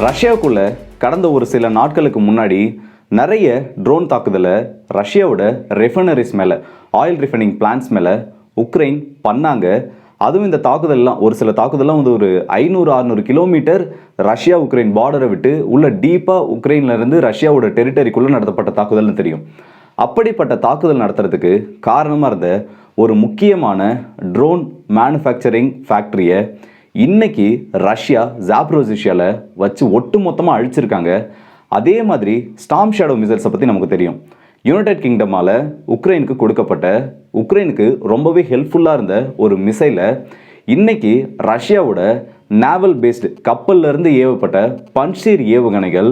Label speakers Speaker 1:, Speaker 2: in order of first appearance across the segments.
Speaker 1: ரஷ்யாவுக்குள்ள கடந்த ஒரு சில நாட்களுக்கு முன்னாடி நிறைய ட்ரோன் தாக்குதலை ரஷ்யாவோட ரெஃபைனரிஸ் மேலே, ஆயில் ரிஃபைனிங் பிளான்ட்ஸ் மேலே உக்ரைன் பண்ணாங்க. அதுவும் இந்த தாக்குதல்லாம் ஒரு சில தாக்குதல்லாம் வந்து ஒரு 500-600 கிலோமீட்டர் ரஷ்யா உக்ரைன் பார்டரை விட்டு உள்ள டீப்பாக உக்ரைன்லேருந்து ரஷ்யாவோட டெரிட்டரிக்குள்ளே நடத்தப்பட்ட தாக்குதல்னு தெரியும். அப்படிப்பட்ட தாக்குதல் நடத்துறதுக்கு காரணமாக இருந்த ஒரு முக்கியமான ட்ரோன் மேனுஃபேக்சரிங் ஃபேக்ட்ரியை இன்னைக்கு ரஷ்யா ஜாப்ரோசிஷியாவில் வச்சு ஒட்டு மொத்தமாக அழிச்சிருக்காங்க. அதே மாதிரி ஸ்டார்ம் ஷேடோ மிசைல்ஸை பற்றி நமக்கு தெரியும். யுனைடெட் கிங்டமால் உக்ரைனுக்கு கொடுக்கப்பட்ட, உக்ரைனுக்கு ரொம்பவே ஹெல்ப்ஃபுல்லாக இருந்த ஒரு மிசைலை இன்னைக்கு ரஷ்யாவோட நேவல் பேஸ்டு கப்பல்லேருந்து ஏவப்பட்ட பன்ஷீர் ஏவுகணைகள்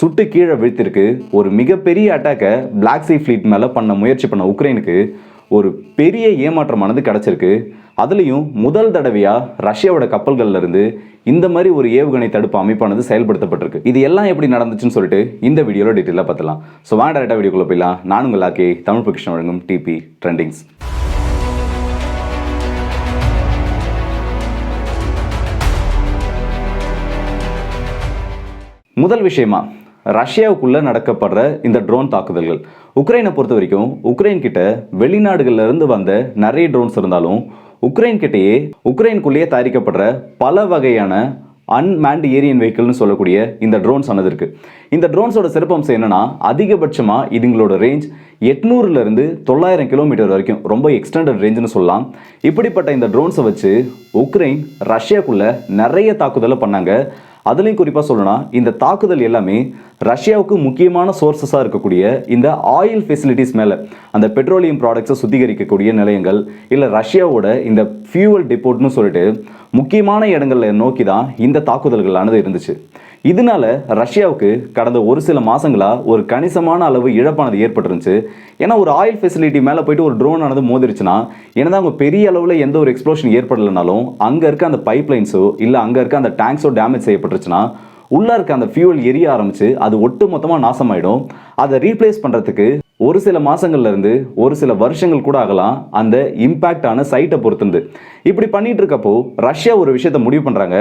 Speaker 1: சுட்டு கீழே வீழ்த்திருக்கு. ஒரு மிகப்பெரிய அட்டாக்கை பிளாக் சீ ஃப்ளீட் மேலே முயற்சி பண்ண உக்ரைனுக்கு ஒரு பெரிய ஏமாற்றமானது கிடச்சிருக்கு. அதுலேயும் முதல் தடவையாக ரஷ்யாவோட கப்பல்கள்ல இருந்து இந்த மாதிரி ஒரு ஏவுகணை தடுப்பு அமைப்பானது செயல்படுத்தப்பட்டிருக்கு. இது எல்லாம் எப்படி நடந்துச்சுன்னு சொல்லிட்டு இந்த வீடியோவில் டீட்டெயிலாக பார்த்துலாம். ஸோ வாங்க டேரக்டாக வீடியோக்குள்ளே போயிடலாம். நான் உங்கள் ஆக்கே தமிழ் பொக்கிஷன் வழங்கும் டிபி ட்ரெண்டிங்ஸ். முதல் விஷயமா, ரஷ்யாவுக்குள்ளே நடக்கப்படுற இந்த ட்ரோன் தாக்குதல்கள். உக்ரைனை பொறுத்த வரைக்கும் உக்ரைன் கிட்ட வெளிநாடுகள்ல இருந்து வந்த நிறைய ட்ரோன்ஸ் இருந்தாலும் உக்ரைன் கிட்டேயே உக்ரைனுக்குள்ளேயே தயாரிக்கப்படுற பல வகையான அன்மேண்ட் ஏரியன் வெஹிக்கிள்னு சொல்லக்கூடிய இந்த ட்ரோன்ஸ் ஆனது இருக்குது. இந்த ட்ரோன்ஸோட சிறப்பம்சம் என்னென்னா, அதிகபட்சமாக இதுங்களோட ரேஞ்ச் 800 900 கிலோமீட்டர் வரைக்கும் ரொம்ப எக்ஸ்டெண்டட் ரேஞ்சுன்னு சொல்லலாம். இப்படிப்பட்ட இந்த ட்ரோன்ஸை வச்சு உக்ரைன் ரஷ்யாவுக்குள்ளே நிறைய தாக்குதலை பண்ணாங்க. அதுலேயும் குறிப்பாக சொல்லணும்னா, இந்த தாக்குதல் எல்லாமே ரஷ்யாவுக்கு முக்கியமான சோர்ஸஸாக இருக்கக்கூடிய இந்த ஆயில் ஃபெசிலிட்டிஸ் மேலே, அந்த பெட்ரோலியம் ப்ராடக்ட்ஸை சுத்திகரிக்கக்கூடிய நிலையங்கள், இல்லை ரஷ்யாவோட இந்த ஃபியூவல் டிப்போட்னு சொல்லிட்டு முக்கியமான இடங்களை நோக்கி தான் இந்த தாக்குதல்களானது இருந்துச்சு. இதனால ரஷ்யாவுக்கு கடந்த ஒரு சில மாதங்களாக ஒரு கணிசமான அளவு இழப்பானது ஏற்பட்டுருந்துச்சு. ஏன்னா ஒரு ஆயில் ஃபெசிலிட்டி மேலே போயிட்டு ஒரு ட்ரோன் ஆனது மோதிருச்சுன்னா, என்னதான் அவங்க பெரிய அளவில் எந்த ஒரு எக்ஸ்ப்ளோஷன் ஏற்படலைனாலும் அங்கே இருக்க அந்த பைப்லைன்ஸோ இல்லை அங்கே இருக்க அந்த டேங்க்ஸோ டேமேஜ் செய்யப்பட்டுருச்சுன்னா உள்ளே இருக்க அந்த ஃபியூவல் எரிய ஆரம்பித்து அது ஒட்டு மொத்தமாக நாசமாயிடும். அதை ரீப்ளேஸ் பண்ணுறதுக்கு ஒரு சில மாதங்கள்லேருந்து ஒரு சில வருஷங்கள் கூட ஆகலாம், அந்த இம்பேக்டான சைட்டை பொறுத்துந்து. இப்படி பண்ணிட்டு இருக்கப்போ ரஷ்யா ஒரு விஷயத்த முடிவு பண்ணுறாங்க.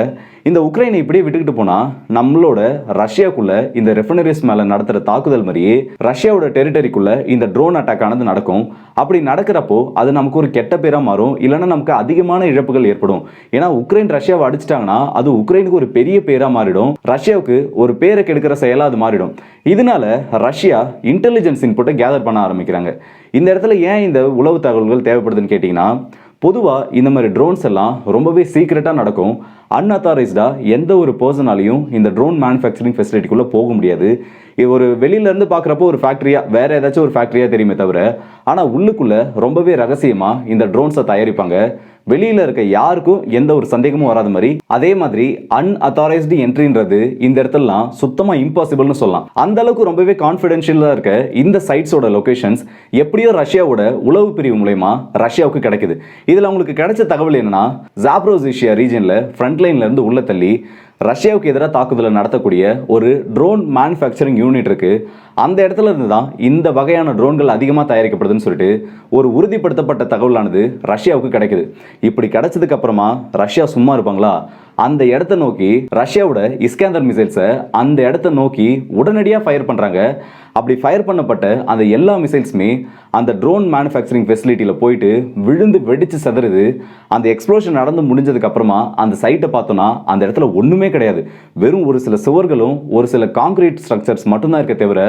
Speaker 1: இந்த உக்ரைனை இப்படியே விட்டுக்கிட்டு போனால் நம்மளோட ரஷ்யாவுக்குள்ள இந்த ரெஃபைனரிஸ் மேலே நடத்துகிற தாக்குதல் மாதிரியே ரஷ்யாவோட டெரிட்டரிக்குள்ளே இந்த ட்ரோன் அட்டாக் ஆனது நடக்கும். அப்படி நடக்கிறப்போ அது நமக்கு ஒரு கெட்ட பேராக மாறும், இல்லைன்னா நமக்கு அதிகமான இழப்புகள் ஏற்படும். ஏன்னா உக்ரைன் ரஷ்யாவை அடிச்சிட்டாங்கன்னா அது உக்ரைனுக்கு ஒரு பெரிய பேராக மாறிடும், ரஷ்யாவுக்கு ஒரு பேரை கெடுக்கிற செயலாக அது மாறிடும். இதனால ரஷ்யா இன்டெலிஜென்ஸ் இன்புட்டை கேதர் பண்ண ஆரம்பிக்கிறாங்க. இந்த இடத்துல ஏன் இந்த உளவு தகவல்கள் தேவைப்படுதுன்னு கேட்டிங்கன்னா, பொதுவாக இந்த மாதிரி ட்ரோன்ஸ் எல்லாம் ரொம்பவே சீக்ரெட்டாக நடக்கும். அன்அத்தாரைஸ்டாக எந்த ஒரு பர்சனாலையும் இந்த ட்ரோன் மேனுஃபேக்சரிங் ஃபெசிலிட்டிக்குள்ளே போக முடியாது. ஒரு வெளியிலேருந்து பார்க்குறப்போ ஒரு ஃபேக்ட்ரியாக, வேறு ஏதாச்சும் ஒரு ஃபேக்ட்ரியாக தெரியுமே தவிர, ஆனால் உள்ளுக்குள்ளே ரொம்பவே ரகசியமாக இந்த ட்ரோன்ஸை தயாரிப்பாங்க. வெளியில் இருக்க யாருக்கும் எந்த ஒரு சந்தேகமும் வராத மாதிரி. அதே மாதிரி அன்அத்தாரைஸ்டு என்ட்ரின்றது இந்த இடத்துலலாம் சுத்தமாக இம்பாசிபிள்னு சொல்லலாம். அந்த அளவுக்கு ரொம்பவே கான்ஃபிடென்ஷியலாக இருக்க இந்த சைட்ஸோட லொகேஷன்ஸ் எப்படியோ ரஷ்யாவோட உளவு பிரிவு மூலமா ரஷ்யாவுக்கு கிடைக்குது. இதில் அவங்களுக்கு கிடைச்ச தகவல் என்னன்னா, ஜாப்ரோசிஷியா ரீஜனில் ஃப்ரண்ட்லைன்ல இருந்து உள்ள தள்ளி ரஷ்யாவுக்கு எதிராக தாக்குதலை நடத்தக்கூடிய ஒரு ட்ரோன் மேனுஃபேக்சரிங் யூனிட் இருக்கு. அந்த இடத்துல இருந்து தான் இந்த வகையான ட்ரோன்கள் அதிகமாக தயாரிக்கப்படுதுன்னு சொல்லிட்டு ஒரு உறுதிப்படுத்தப்பட்ட தகவலானது ரஷ்யாவுக்கு கிடைக்குது. இப்படி கிடைச்சதுக்கு அப்புறமா ரஷ்யா சும்மா இருப்பாங்களா? அந்த இடத்த நோக்கி ரஷ்யாவோட இஸ்கேந்தர் மிசைல்ஸை அந்த இடத்த நோக்கி உடனடியாக ஃபயர் பண்ணுறாங்க. அப்படி ஃபயர் பண்ணப்பட்ட அந்த எல்லா மிசைல்ஸுமே அந்த ட்ரோன் மேனுஃபேக்சரிங் ஃபெசிலிட்டியில் போயிட்டு விழுந்து வெடித்து செதறுது. அந்த எக்ஸ்ப்ளோஷன் நடந்து முடிஞ்சதுக்கு அப்புறமா அந்த சைட்டை பார்த்தோன்னா அந்த இடத்துல ஒன்றுமே கிடையாது. வெறும் ஒரு சில சுவர்களும் ஒரு சில கான்கிரீட் ஸ்ட்ரக்சர்ஸ் மட்டும்தான் இருக்க தவிர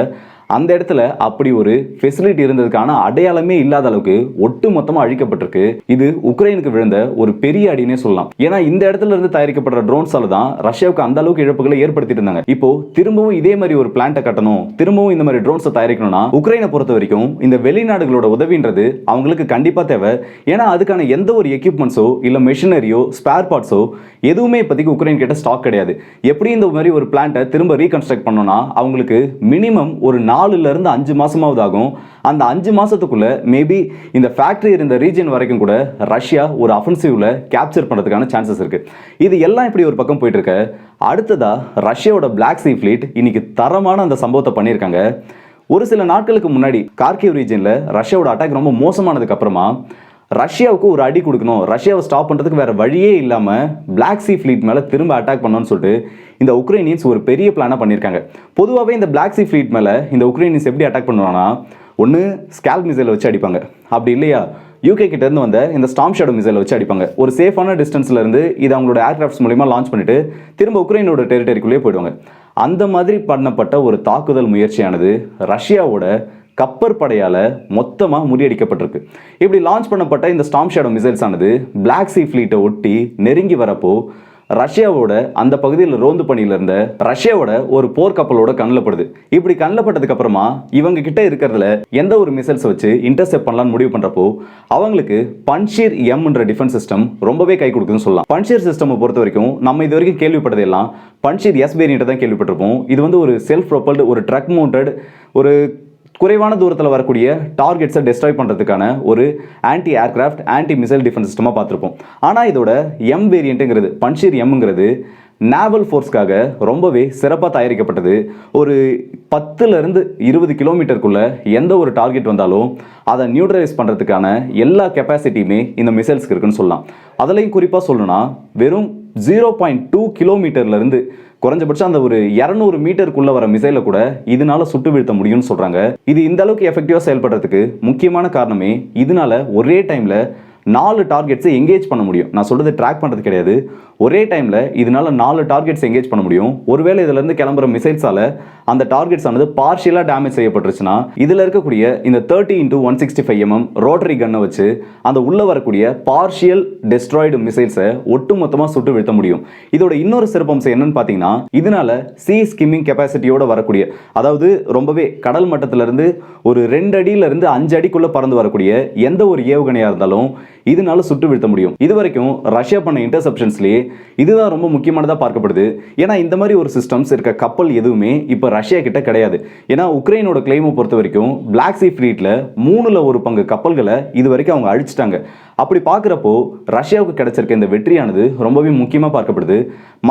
Speaker 1: அந்த இடத்துல அப்படி ஒரு ஃபெசிலிட்டி இருந்ததுக்கான அடையாளமே இல்லாத அளவுக்கு ஒட்டு மொத்தமாக அழிக்கப்பட்டிருக்கு. இது உக்ரைனுக்கு விழுந்த ஒரு பெரிய அடினே சொல்லலாம். ஏன்னா இந்த இடத்துல இருந்து தயாரிக்கப்படுற ட்ரோன்ஸால தான் ரஷ்யாவுக்கு அந்த அளவுக்கு இழப்புகளை ஏற்படுத்திட்டு இருந்தாங்க. இப்போ திரும்பவும் இதே மாதிரி ஒரு பிளான்ட்டை கட்டணும், திரும்பவும் இந்த மாதிரி ட்ரோன்ஸை தயாரிக்கணும்னா உக்ரைனை பொறுத்த வரைக்கும் இந்த வெளிநாடுகளோட உதவின்றது அவங்களுக்கு கண்டிப்பாக தேவை. ஏன்னா அதுக்கான எந்த ஒரு எக்யூப்மெண்ட்ஸோ இல்லை மெஷினரியோ ஸ்பேர் பார்ட்ஸோ எதுவுமே இப்போதைக்கு உக்ரைன் கிட்ட ஸ்டாக் கிடையாது. எப்படி இந்த மாதிரி ஒரு பிளான்ட்டை திரும்ப ரீகன்ஸ்ட்ரக்ட் பண்ணோம்னா அவங்களுக்கு மினிமம் ஒரு 4 to 5 மாசமாவது ஆகும். அந்த 5 மாசத்துக்குள்ள மேபி இந்த ஃபேக்டரி இருந்த ரீஜன் வரைக்கும் கூட ரஷ்யா ஒரு அஃபென்சிவ்ல கேப்சர் பண்ணுறதுக்கான சான்சஸ் இருக்கு. இது எல்லாம் இப்படி ஒரு பக்கம் போயிட்டு இருக்க, அடுத்ததா ரஷ்யாவோட பிளாக் சீ ஃப்ளீட் இன்னைக்கு தரமான அந்த சம்பவத்தை பண்ணியிருக்காங்க. ஒரு சில நாட்களுக்கு முன்னாடி கார்கிவ் ரீஜனில் ரஷ்யாவோட அட்டாக் ரொம்ப மோசமானதுக்கு அப்புறமா ரஷ்யாவுக்கு ஒரு அடி கொடுக்கணும், ரஷ்யாவை ஸ்டாப் பண்ணுறதுக்கு வேறு வழியே இல்லாமல் பிளாக் சீ ஃப்ளீட் மேலே திரும்ப அட்டாக் பண்ணணும்னு சொல்லிட்டு இந்த உக்ரைனியன்ஸ் ஒரு பெரிய பிளானாக பண்ணியிருக்காங்க. பொதுவாகவே இந்த பிளாக் சி ஃப்ளீட் மேலே இந்த உக்ரைனியன்ஸ் எப்படி அட்டாக் பண்ணுவாங்கன்னா, ஒன்று ஸ்கேல்ப் மிசைலை வச்சு அடிப்பாங்க, அப்படி இல்லையா யூகே கிட்ட இருந்து வந்த இந்த ஸ்டார்ம் ஷேடோ மிசைலை வச்சு அடிப்பாங்க. ஒரு சேஃபான டிஸ்டன்ஸ்ல இருந்து இது அவங்களோட ஏர்கிராஃப்ட்ஸ் மூலமா லான்ச் பண்ணிட்டு திரும்ப உக்ரைனோட டெரிட்டரிக்குள்ளேயே போயிடுவாங்க. அந்த மாதிரி பண்ணப்பட்ட ஒரு தாக்குதல் முயற்சியானது ரஷ்யாவோட கப்பற்படையால் மொத்தமாக முறியடிக்கப்பட்டிருக்கு. இப்படி லான்ச் பண்ணப்பட்ட இந்த ஸ்டார்ம் ஷேடோ மிசைல்ஸ் ஆனது பிளாக் சி ஃப்ளீட்டை ஒட்டி நெருங்கி வரப்போ ரஷ்யாவோட அந்த பகுதியில் ரோந்து பணியில் இருந்த ரஷ்யாவோட ஒரு போர்க்கப்பலோட கண்ணில் படுது. இப்படி கண்ணில் பட்டதுக்கு அப்புறமா இவங்க கிட்ட இருக்கிறதுல எந்த ஒரு மிசைல்ஸ் வச்சு இன்டர்செப்ட் பண்ணலாம்னு முடிவு பண்றப்போ அவங்களுக்கு பன்ஷீர் எம்ன்ற டிஃபென்ஸ் சிஸ்டம் ரொம்பவே கை கொடுக்குதுன்னு சொல்லலாம். பன்ஷீர் சிஸ்டம் பொறுத்த வரைக்கும் நம்ம இது வரைக்கும் கேள்விப்பட்டதெல்லாம் பன்ஷீர் எஸ் வேரியன்ட் தான் கேள்விப்பட்டிருப்போம். இது வந்து ஒரு செல்ஃப் ப்ரொபல்டு ஒரு ட்ரக் மவுண்டட் ஒரு குறைவான தூரத்தில் வரக்கூடிய டார்கெட்ஸை டெஸ்ட்ராய் பண்ணுறதுக்கான ஒரு anti aircraft anti missile defence சிஸ்டமாக பார்த்துருப்போம். ஆனால் இதோட எம் வேரியண்ட்டுங்கிறது பன்ஷீர் எம்ங்கிறது நேவல் ஃபோர்ஸ்க்காக ரொம்பவே சிறப்பாக தயாரிக்கப்பட்டது. ஒரு 10 to 20 கிலோமீட்டருக்குள்ள எந்த ஒரு டார்கெட் வந்தாலும் அதை நியூட்ரலைஸ் பண்ணுறதுக்கான எல்லா கெப்பாசிட்டியுமே இந்த மிசைல்ஸ்க்கு இருக்குன்னு சொல்லலாம். அதுலேயும் குறிப்பாக சொல்லணும்னா வெறும் 0.2 கிலோமீட்டர்லேருந்து குறைஞ்சபட்சம் அந்த ஒரு 200 மீட்டருக்குள்ள வர மிசைலை கூட இதனால சுட்டு வீழ்த்த முடியும்னு சொல்றாங்க. இது இந்த அளவுக்கு எஃபெக்டிவா செயல்படுறதுக்கு முக்கியமான காரணமே இதனால ஒரே டைம்ல 4 டார்கெட்ஸை எங்கேஜ் பண்ண முடியும். நான் சொல்றது ட்ராக் பண்ணுறது கிடையாது. ஒரே டைமில் இதனால 4 டார்கெட்ஸ் எங்கேஜ் பண்ண முடியும். ஒருவேளை இதிலிருந்து கிளம்புற மிசைல்ஸால அந்த டார்கெட்ஸ் ஆனது பார்ஷியலாக டேமேஜ் செய்யப்பட்டுருச்சுன்னா இதில் இருக்கக்கூடிய இந்த 30x165mm ரோட்டரி கன்னை வச்சு அந்த உள்ள வரக்கூடிய பார்ஷியல் டெஸ்ட்ராய்டு மிசைல்ஸை ஒட்டுமொத்தமாக சுட்டு வீழ்த்த முடியும். இதோட இன்னொரு சிறப்பம்சம் என்னன்னு பார்த்தீங்கன்னா இதனால சி ஸ்கிம்மிங் கெப்பாசிட்டியோட வரக்கூடிய, அதாவது ரொம்பவே கடல் மட்டத்திலிருந்து ஒரு 2 அடியிலிருந்து 5 அடிக்குள்ள பறந்து வரக்கூடிய எந்த ஒரு ஏவுகணையாக இருந்தாலும் இதனால சுட்டு வீழ்த்த முடியும். இது வரைக்கும் ரஷ்யா பண்ண இன்டர்செப்ஷன்ஸ்லேயே இதுதான் ரொம்ப முக்கியமானதாக பார்க்கப்படுது. ஏன்னா இந்த மாதிரி ஒரு சிஸ்டம்ஸ் இருக்க கப்பல் எதுவுமே இப்போ ரஷ்யா கிட்ட கிடையாது. ஏன்னா உக்ரைனோட கிளைமை பொறுத்த வரைக்கும் பிளாக் சி ஃப்ளீட்ல 3ல் 1 பங்கு கப்பல்களை இது வரைக்கும் அவங்க அழிச்சிட்டாங்க. அப்படி பார்க்குறப்போ ரஷ்யாவுக்கு கிடைச்சிருக்க இந்த வெற்றியானது ரொம்பவே முக்கியமாக பார்க்கப்படுது.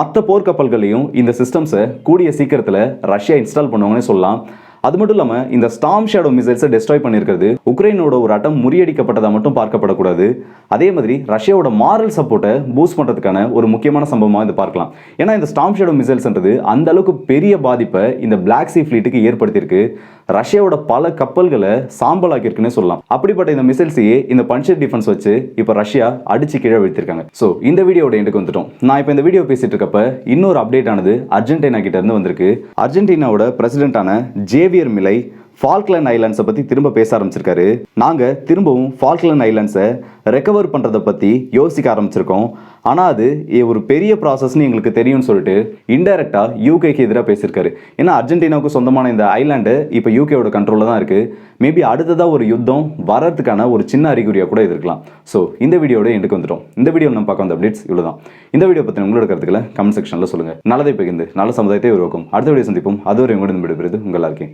Speaker 1: மற்ற போர்க்கப்பல்களையும் இந்த சிஸ்டம்ஸை கூடிய சீக்கிரத்தில் ரஷ்யா இன்ஸ்டால் பண்ணுவாங்கன்னு சொல்லலாம். அது மட்டும் இல்லாமல் இந்த ஸ்டார்ம் ஷேடோ மிசைல்ஸை டெஸ்ட்ராய் பண்ணியிருக்கிறது உக்ரைனோட ஒரு அட்டம் முறியடிக்கப்பட்டதாக மட்டும் பார்க்கப்படக்கூடாது. அதே மாதிரி ரஷ்யாவோட மாரல் சப்போர்ட்டை பூஸ்ட் பண்ணுறதுக்கான ஒரு முக்கியமான சம்பவமாக இது பார்க்கலாம். ஏன்னா இந்த ஸ்டார்ம் ஷேடோ மிசைல்ஸ்ன்றது அந்த அளவுக்கு பெரிய பாதிப்பை இந்த பிளாக் சி ஃப்ளீட்டுக்கு ஏற்படுத்தியிருக்கு. ரஷ்யாவோட பல கப்பல்களை சாம்பலாக்கியிருக்குன்னு சொல்லலாம். அப்படிப்பட்ட இந்த மிசைல்ஸையே இந்த பன்ஷீர் டிஃபென்ஸ் வச்சு இப்போ ரஷ்யா அடிச்சு கீழே வீழ்த்திருக்காங்க. ஸோ இந்த வீடியோட எண்டுக்கு வந்துட்டோம். நான் இப்போ இந்த வீடியோ பேசிட்டு இருக்கப்ப இன்னொரு அப்டேட் ஆனது அர்ஜென்டினா கிட்ட இருந்து வந்திருக்கு. அர்ஜென்டினாவோட பிரசிடென்டான ஜேவியர் மிலை ஃபால்க்லேண்ட் ஐலாண்ட்ஸை பற்றி திரும்ப பேச ஆரம்பிச்சிருக்காரு. நாங்கள் திரும்பவும் ஃபால்க்லேண்ட் ஐலாண்ட்ஸை ரெக்கவர் பண்ணுறதை பற்றி யோசிக்க ஆரம்பிச்சிருக்கோம். ஆனால் அது ஒரு பெரிய ப்ராசஸ்ன்னு எங்களுக்கு தெரியும்னு சொல்லிட்டு இன்டைரக்டாக யூகேக்கு எதிராக பேசியிருக்காரு. ஏன்னா அர்ஜென்டினாவுக்கு சொந்தமான இந்த ஐலாண்டு இப்போ யூகேவோட கண்ட்ரோலில் தான் இருக்குது. மேபி அடுத்ததாக ஒரு யுத்தம் வரதுக்கான ஒரு சின்ன அறிகுறியாக கூட இருக்கலாம். ஸோ இந்த வீடியோட எண்டுக்கு வந்துட்டோம். இந்த வீடியோ நம்ம பார்க்க வந்த அப்டேட்ஸ் இவ்வளோ தான். இந்த வீடியோ பற்றி உங்களோட கருத்துக்களை கமெண்ட் செக்ஷனில் சொல்லுங்கள். நல்லதை பகிர்ந்து நல்ல சமுதாயத்தை உருவாக்கும். அடுத்த வீடியோ சந்திப்போம். அதுவரை உங்களிடம் விடுபெறுது உங்களாக இருக்கேன்.